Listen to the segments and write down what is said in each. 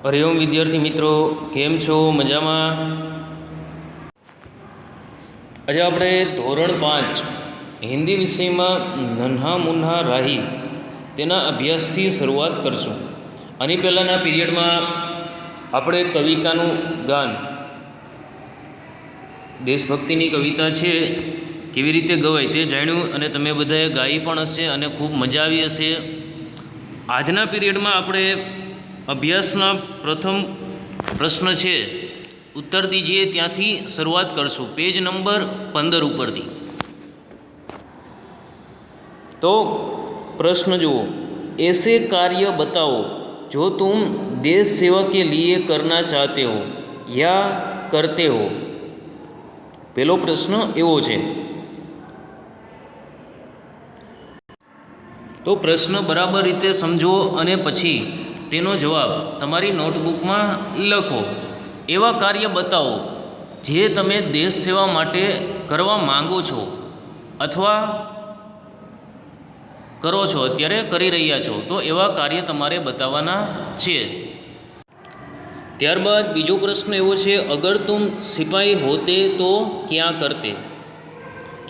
હરિઓમ વિદ્યાર્થી મિત્રો, કેમ છો? મજામાં? આજે આપણે ધોરણ 5 હિન્દી વિષયમાં નન્હા મુન્હા રાહી તેના અભ્યાસથી શરૂઆત કરશું. આની પહેલાંના પીરિયડમાં આપણે કવિતાનું ગાન, દેશભક્તિની કવિતા છે કેવી રીતે ગવાય તે જાણ્યું અને તમે બધાએ ગાઈ પણ હશે અને ખૂબ મજા આવી હશે. આજના પીરિયડમાં આપણે અભ્યાસના પ્રથમ પ્રશ્ન છે, ઉત્તર દીજીએ, ત્યાંથી શરૂઆત કરશું. પેજ નંબર 15 ઉપરથી. તો પ્રશ્ન જુઓ, ऐसे कार्य बताओ जो तुम देश सेवा के लिए करना चाहते हो या करते हो. પહેલો પ્રશ્ન એવો છે. તો પ્રશ્ન બરાબર રીતે સમજો અને પછી તેનો જવાબ તમારી નોટબુકમાં લખો. એવા કાર્ય બતાવો જે તમે દેશ સેવા માટે કરવા માંગો છો અથવા કરો છો, અત્યારે કરી રહ્યા છો. તો એવા કાર્ય તમારે બતાવવાના છે. ત્યારબાદ બીજો પ્રશ્ન એવો છે, અગર તુમ સિપાહી હોતે તો ક્યાં કરતે.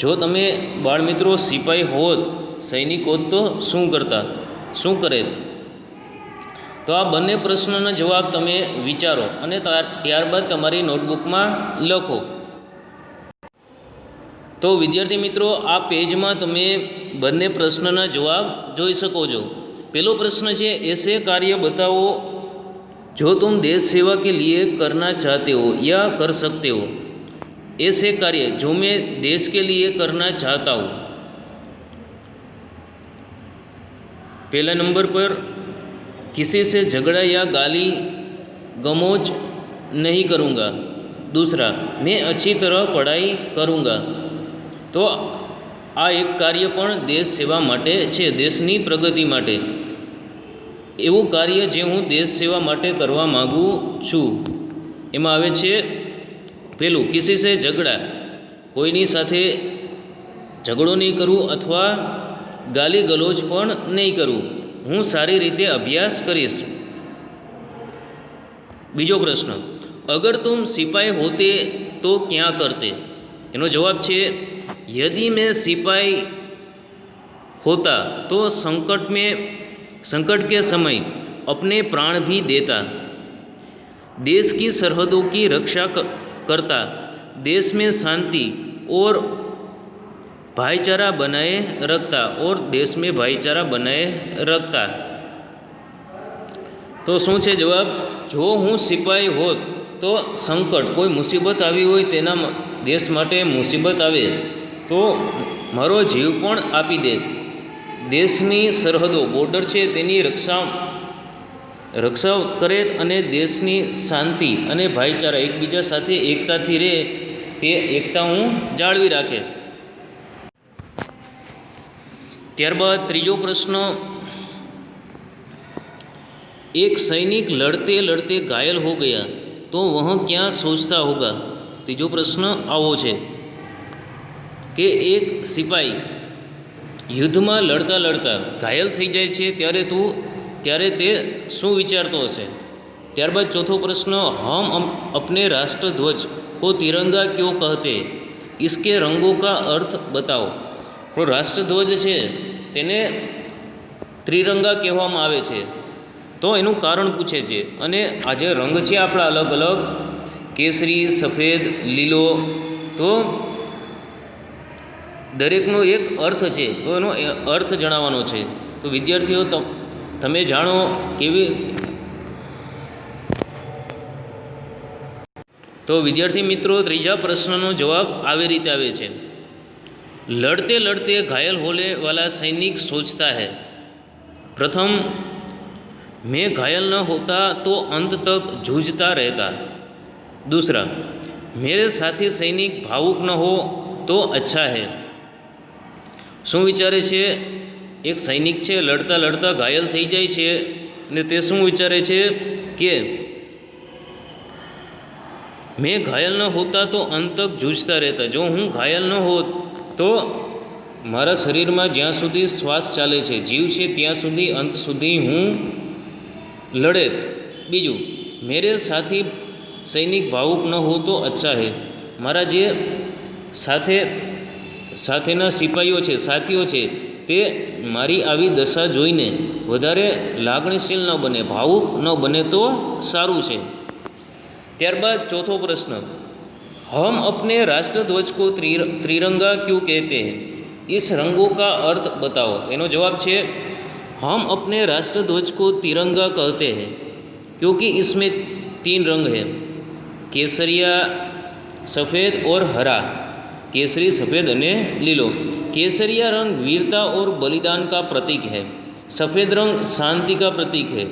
જો તમે બાળમિત્રો સિપાહી હોત, સૈનિક હોત તો શું કરતા, શું કરે. તો આ બંને પ્રશ્નના જવાબ તમે વિચારો અને ત્યારબાદ તમારી નોટબુકમાં લખો. તો વિદ્યાર્થી મિત્રો, આ પેજમાં તમે બંને પ્રશ્નના જવાબ જોઈ શકો છો. પહેલો પ્રશ્ન છે, ऐसे कार्य बताओ जो तुम देश सेवा के लिए करना चाहते हो या कर सकते हो. ऐसे कार्य जो मैं देश के लिए करना चाहता हूँ. पहला नंबर पर, किसी से झगड़ा या गाली गमोज नहीं करूँगा. दूसरा, मैं अच्छी तरह पढ़ाई करूँगा. तो આ એક કાર્ય પણ દેશ સેવા માટે છે, દેશની પ્રગતિ માટે. એવું કાર્ય જે હું દેશ સેવા માટે કરવા માગું છું. એમાં આવે છે પહેલું, કિસી સે ઝઘડા, કોઈની સાથે ઝઘડો નહીં કરું અથવા ગાલી ગલોચ પણ નહીં કરું. હું સારી રીતે અભ્યાસ કરીશ. બીજો પ્રશ્ન, અગર તુમ સિપાહી હોતે તો ક્યાં કરતે. એનો જવાબ છે, यदि मैं सिपाही होता तो संकट के समय अपने प्राण भी देता, देश की सरहदों की रक्षा करता, देश में शांति और भाईचारा बनाए रखता और देश में भाईचारा बनाए रखता. तो શું છે જવાબ? જો હું સિપાહી હોત તો સંકટ, કોઈ મુસીબત આવી હોય, તેના દેશ માટે મુસીબત આવે તો મારો જીવ પણ આપી દે. દેશની સરહદો, બોર્ડર છે, તેની રક્ષા કરે અને દેશની શાંતિ અને ભાઈચારા, એકબીજા સાથે એકતાથી રહે, તે એકતા હું જાળવી રાખે. ત્યારબાદ ત્રીજો પ્રશ્ન, एक सैनिक लड़ते लड़ते घायल हो गया तो वह क्या सोचता होगा. ત્રીજો પ્રશ્ન આવો છે કે એક સિપાહી યુદ્ધમાં લડતા લડતા ઘાયલ થઈ જાય છે ત્યારે તે શું વિચારતો હશે. ત્યારબાદ ચોથો પ્રશ્ન, હમ અપને રાષ્ટ્રધ્વજ કો તિરંગા ક્યો કહતે, इसके रंगों का अर्थ बताओ. તો રાષ્ટ્રધ્વજ છે તેને ત્રિરંગા કહેવામાં આવે છે, તો એનું કારણ પૂછે છે. અને આ જે રંગ છે આપણા અલગ અલગ, કેસરી, સફેદ, લીલો, તો દરેકનો એક અર્થ છે, તો એનો અર્થ જણાવવાનો છે. તો વિદ્યાર્થીઓ, તમે જાણો કેવી. તો વિદ્યાર્થી મિત્રો, ત્રીજા પ્રશ્નનો જવાબ આવી રીતે આવે છે, લડતે લડતે ઘાयल होने वाला सैनिक सोचता है. प्रथम, मैं घायल न होता तो अंत तक जूझता रहता. दूसरा, मेरे साथी सैनिक भावुक न हो तो अच्छा है. શું વિચારે છે? એક સૈનિક છે, લડતા લડતા ઘાયલ થઈ જાય છે અને તે શું વિચારે છે કે મેં ઘાયલ ન હોતા તો અંત તક જૂझता રહેતા. જો હું ઘાયલ ન હોત તો મારા શરીરમાં જ્યાં સુધી શ્વાસ ચાલે છે, જીવ છે, ત્યાં સુધી, અંત સુધી હું લડેત. બીજું, मेरे साथी सैनिक भावुक न हो तो अच्छा है। મારા જે સાથેના સિપાહીઓ છે, સાથીઓ છે, તે મારી આવી દશા જોઈને વધારે લાગણીશીલ ન બને, ભાવુક ન બને તો સારું છે। ત્યારબાદ ચોથો પ્રશ્ન, हम अपने राष्ट्रध्वज को त्रिरंगा क्यों कहते हैं? इस रंगों का अर्थ बताओ। एनो जवाब है, हम अपने राष्ट्रध्वज को तिरंगा कहते हैं क्योंकि इसमें 3 रंग हैं, केसरिया, सफ़ेद और हरा। केसरी, सफ़ेद अने लीलो। केसरिया रंग वीरता और बलिदान का प्रतीक है। सफ़ेद रंग शांति का प्रतीक है।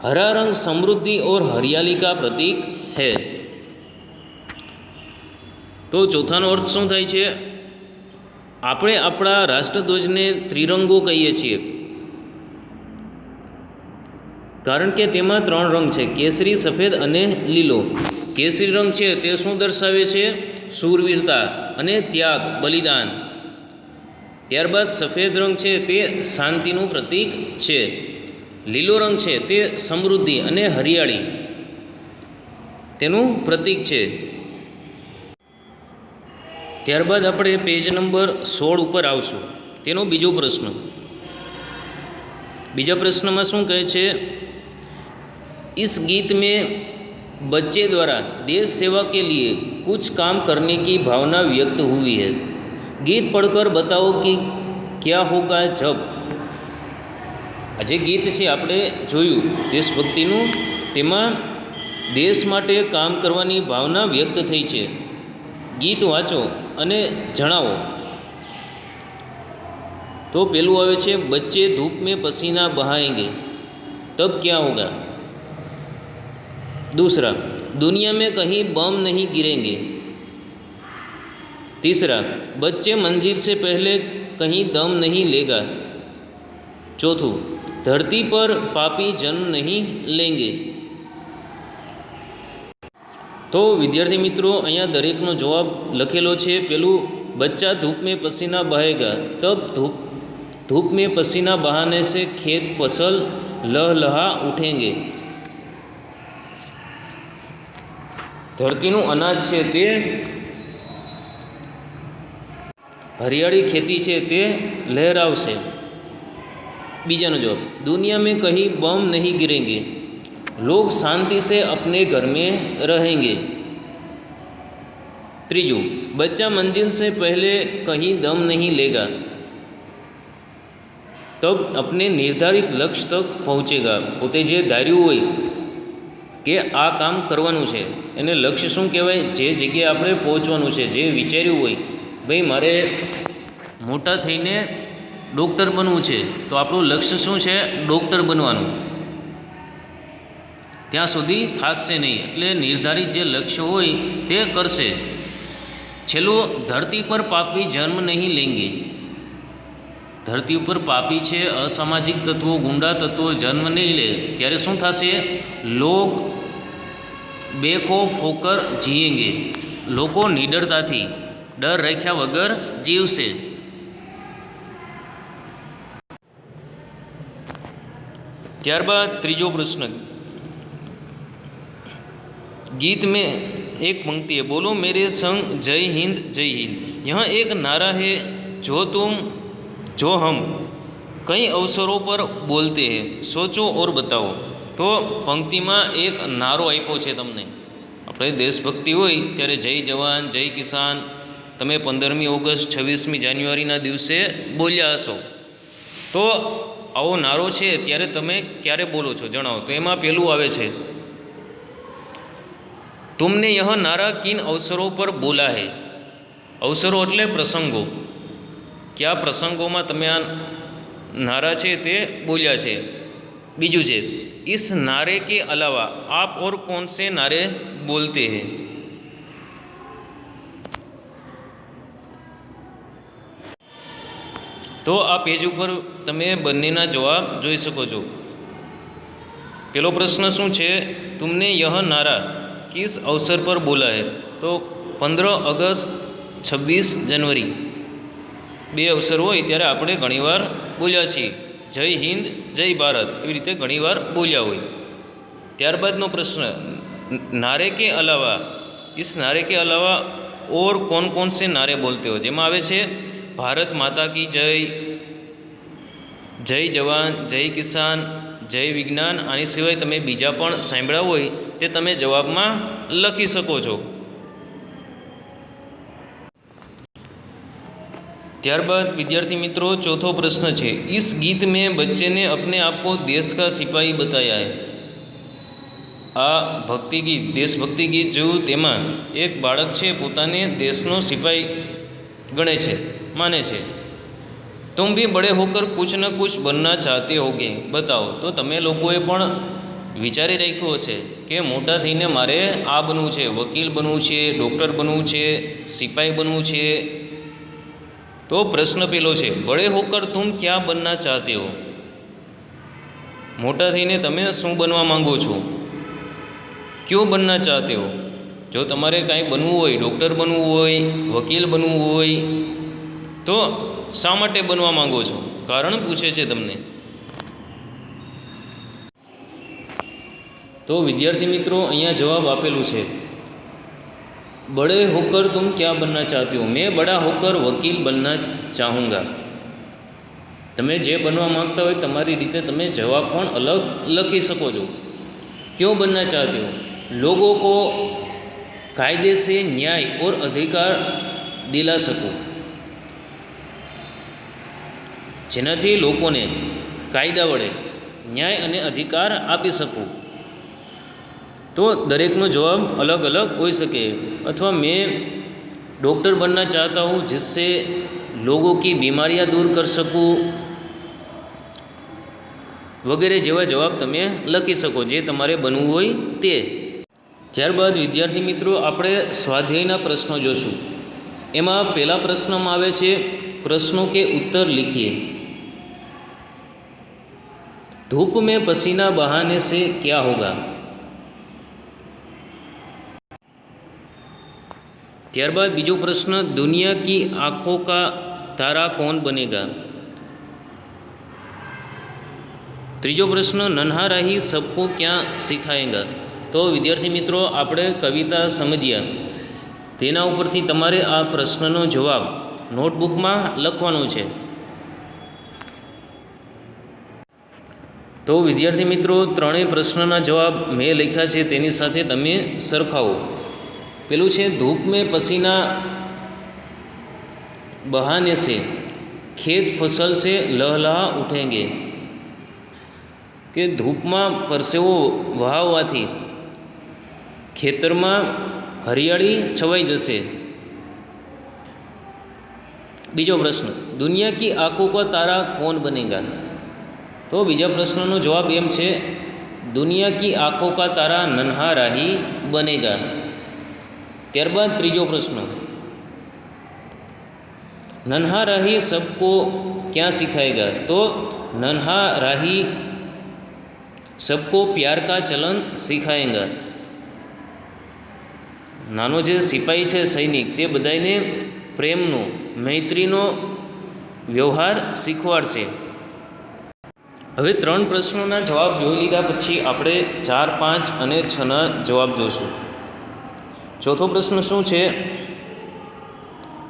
हरा रंग समृद्धि और हरियाली का प्रतीक है। तो चौथाનો અર્થ શું થાય છે? આપણે આપણા રાષ્ટ્રધ્વજને ત્રિરંગો કહીએ છીએ કારણ કે તેમાં 3 રંગ છે, કેસરી, સફેદ અને લીલો। કેસરી રંગ છે તે શું દર્શાવે છે? શૂરવીરતા અને ત્યાગ, બલિદાન। ત્યારબાદ સફેદ રંગ છે તે શાંતિનું પ્રતીક છે। લીલો રંગ છે તે સમૃદ્ધિ અને હરિયાળી તેનું પ્રતીક છે। ત્યારબાદ આપણે પેજ નંબર 16 ઉપર આવશું। તેનો બીજો પ્રશ્ન, બીજા પ્રશ્નમાં શું કહે છે? इस गीत में बच्चे द्वारा देश सेवा के लिए कुछ काम करने की भावना व्यक्त हुई है। गीत पढ़कर बताओ कि क्या होगा जब। आज गीत છે આપણે જોયું દેશભક્તિનું, તેમાં દેશ માટે કામ કરવાની ભાવના વ્યક્ત થઈ છે। ગીત વાંચો અને જણાવો। તો પેલું આવે છે, बच्चे धूप में पसीना बहाएंगे तब क्या होगा। दूसरा, दुनिया में कहीं बम नहीं गिरेंगे। तीसरा, बच्चे मंजिल से पहले कहीं दम नहीं लेगा। चौथું, धरती पर पापी जन्म नहीं लेंगे। तो विद्यार्थी मित्रों, अहींया दरेकनो जवाब लखेलो छे। पेलुं, बच्चा धूप में पसीना बहाएगा तब धूप में पसीना बहाने से खेत फसल लहलहा उठेंगे। धरतीનું અનાજ છે તે हरियाળી खेती છે તે લહેરાવશે। બીજાનો જવાબ, दुनिया में कहीं बम नहीं गिरेंगे, लोग शांति से अपने घर में रहेंगे। ત્રીજું, बच्चा मंजिल से पहले कहीं दम नहीं लेगा तब अपने निर्धारित लक्ष्य तक पहुँचेगा। પોતે જે ધાર્યું હોય કે આ કામ કરવાનું છે એને લક્ષ્ય શું કહેવાય? જે જગ્યાએ આપણે પહોંચવાનું છે, જે વિચાર્યું હોય, ભાઈ મારે મોટા થઈને ડૉક્ટર બનવું છે, તો આપણું લક્ષ્ય શું છે? ડૉક્ટર બનવાનું। ત્યાં સુધી થાકશે નહીં, એટલે નિર્ધારિત જે લક્ષ્ય હોય તે કરશે। છેલ્લું, ધરતી પર પાપી જન્મ નહીં લેંગે। ધરતી ઉપર પાપી છે, અસામાજિક તત્વો, ગુંડા તત્વો જન્મ નહીં લે ત્યારે શું થશે? લોગ બેખૌફ હોકર જીએંગે। લોકો નિડરતાથી, ડર રાખ્યા વગર જીવશે। ત્યારબાદ ત્રીજો પ્રશ્ન, गीत में एक पंक्ति है, बोलो मेरे संग जय हिंद जय हिंद। यहाँ एक नारा है जो हम कई अवसरों पर बोलते हैं, सोचो और बताओ। तो पंक्ति में एक नारो आप्यो छे तमने। अपने देशभक्ति होय त्यारे जय जवान जय किसान तमे 15મી ઓગસ્ટ 26મી જાન્યુઆરીના દિવસે बोल्या हशो। तो आवो नारो छे त्यारे तमे क्यारे बोलो छो जणावो। तो एमां पहेलुं आवे छे, तुमने यह नारा किन अवसरों पर बोला है। अवसरों एटले प्रसंगों। क्या प्रसंगों में तमे आ नारा छे ते बोल्या छे। बीजू छे, इस नारे के अलावा आप और कौन से नारे बोलते हैं। तो आ पेज पर तमे बंनेना जवाब जोई शको छो। पहलो प्रश्न शुं छे, तुमने यह नारा किस अवसर पर बोला है। तो 15 ऑगस्ट 26 जनवरी 2 अवसर होय त्यारे आपणे घणीवार बोल्या छीए। जय हिंद जय भारत एवी रीते घणीवार बोल्या होय। ત્યારબાદનો પ્રશ્ન, नारे के अलावा, इस नारे के अलावा और कौन कौन से नारे बोलते हो, જેમાં આવે છે ભારત માતા કી જય, જય જવાન, જય કિસાન, જય વિજ્ઞાન. આની સિવાય તમે બીજા પણ સાંભળ્યા હોય તે તમે જવાબમાં લખી શકો છો. ત્યારબાદ વિદ્યાર્થી મિત્રો ચોથો પ્રશ્ન છે, इस गीत में बच्चे ने अपने आप को देश का सिपाही बताया है. આ ભક્તિ ગીત, દેશભક્તિ ગીત જોયું, તેમાં એક બાળક છે પોતાને દેશનો સિપાહી ગણે છે, માને છે. तुम भी बड़े होकर कुछ न कुछ बनना चाहते होगे, बताओ. તો તમે લોકોએ પણ વિચારી રાખ્યું હશે કે મોટા થઈને મારે આ બનવું છે, વકીલ બનવું છે, ડૉક્ટર બનવું છે, સિપાહી બનવું છે. તો પ્રશ્ન પેલો છે, બડે હોકર તુમ ક્યાં બનના ચાહતે હો, મોટા થઈને તમે શું બનવા માંગો છો, ક્યો બનના ચાહતે હો. જો તમારે કાંઈ બનવું હોય, ડૉક્ટર બનવું હોય, વકીલ બનવું હોય, તો શા માટે બનવા માંગો છો, કારણ પૂછે છે તમને. તો વિદ્યાર્થી મિત્રો અહીંયા જવાબ આપેલું છે, बड़े होकर तुम क्या बनना चाहते हो, मैं बड़ा होकर वकील बनना चाहूँगा. તમે જે બનવા માંગતા હોય તમારી રીતે તમે જવાબ પણ અલગ લખી શકો છો. क्यों बनना चाहते हो, लोगों को कायदे से न्याय और अधिकार दिला सको, જેનાથી લોકોને કાયદા વડે ન્યાય અને અધિકાર આપી શકું. तो દરેકનો જવાબ अलग अलग हो सके. अथवा मैं डॉक्टर बनना चाहता हूँ जिससे लोगों की बीमारियाँ दूर कर सकूँ, वगैरह જેવા જવાબ તમે લખી શકો જે તમારે બનવું હોય તે. ત્યારબાદ વિદ્યાર્થી મિત્રો આપણે સ્વાધ્યાયના પ્રશ્નો જોશું. એમાં પહેલા પ્રશ્નમાં આવે છે, પ્રશ્નો કે उत्तर लिखिए. धूप में पसीना बहाने से क्या होगा. ત્યારબાદ બીજો પ્રશ્ન, दुनिया की आँखों का तारा कौन बनेगा. ત્રીજો પ્રશ્ન, नन्हा राही सबको क्या सिखाएगा. તો વિદ્યાર્થી મિત્રો આપણે કવિતા સમજ્યા, તેના ઉપરથી તમારે આ પ્રશ્નનો જવાબ નોટબુકમાં લખવાનો છે. તો વિદ્યાર્થી મિત્રો ત્રણેય પ્રશ્નના જવાબ મેં લખ્યા છે તેની સાથે તમે સરખાવો. પેલું છે, धूप में पसीना बहाने से खेत फसल से लहलहा उठेंगे, કે ધૂપમાં પરસેવો વહાવવાથી ખેતરમાં હરિયાળી છવાઈ જશે. બીજો પ્રશ્ન, दुनिया की आँखों का तारा कौन बनेगा. તો બીજા પ્રશ્નનો જવાબ એમ છે, दुनिया की आँखों का तारा नन्हा राही बनेगा. ત્યારબાદ ત્રીજો પ્રશ્ન, नन्हा राही सबको क्या सिखाएगा. તો नन्हा राही सबको प्यार का चलन सिखाएगा. નાનો જે સિપાહી છે સૈનિક, તે બધાને પ્રેમનો, મૈત્રીનો વ્યવહાર શીખવાડશે. હવે ત્રણ પ્રશ્નોના જવાબ જોઈ લીધા પછી આપણે 4, 5 અને 6ના જવાબ જોઈશું. ચોથો પ્રશ્ન શું છે,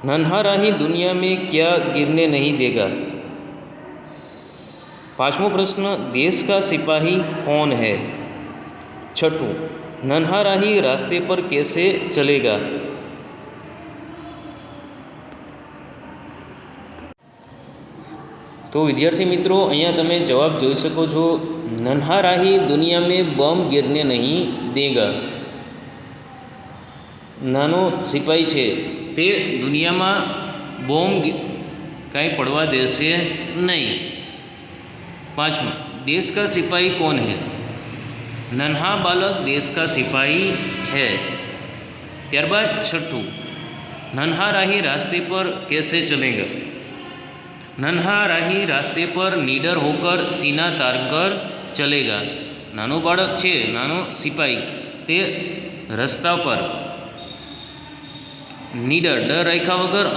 नन्हा राही दुनिया में क्या गिरने नहीं देगा. पांचवो प्रश्न, देश का सिपाही कौन है. छठों, नन्हा राही रास्ते पर कैसे चलेगा. तो विद्यार्थी मित्रों અહીંયા તમે જવાબ જોઈ શકો છો, नन्हा राही दुनिया में बम गिरने नहीं देगा. નાનો સિપાહી છે તે દુનિયામાં બોમ્બ કાંઈ પડવા દેશે નહીં. पाँचवा, देश का सिपाही कौन है. नन्हा बालक देश का सिपाही है. ત્યારબાદ छठू, नन्हा राही रास्ते पर कैसे चलेगा. नन्हा राही रास्ते पर निडर होकर सीना तार कर चलेगा. નાનો બાળક છે, નાનો સિપાહી, તે રસ્તા પર નિડર, ડર રાખ્યા વગર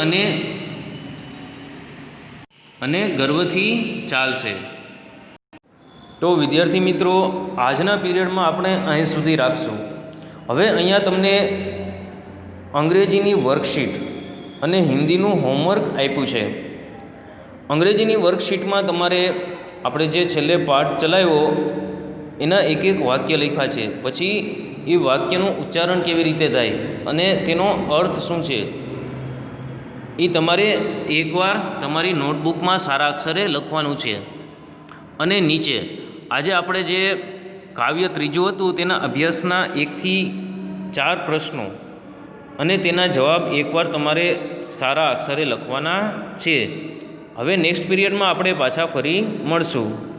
અને ગર્વથી ચાલશે. તો વિદ્યાર્થી મિત્રો, આજના પીરિયડમાં આપણે અહીં સુધી રાખશું. હવે અહીંયા તમને અંગ્રેજીની વર્કશીટ અને હિન્દીનું હોમવર્ક આપ્યું છે. અંગ્રેજીની વર્કશીટમાં તમારે આપણે જે છેલ્લે પાઠ ચલાવ્યો એના એક એક વાક્ય લખ્યા છે. પછી એ વાક્યનું ઉચ્ચારણ કેવી રીતે થાય અને તેનો અર્થ શું છે એ તમારે એકવાર તમારી નોટબુકમાં સારા અક્ષરે લખવાનું છે. અને નીચે આજે આપણે જે કાવ્ય ત્રીજું હતું તેના અભ્યાસના 1 થી 4 પ્રશ્નો અને તેના જવાબ એકવાર તમારે સારા અક્ષરે લખવાના છે. હવે નેક્સ્ટ પીરિયડમાં આપણે પાછા ફરી મળશું.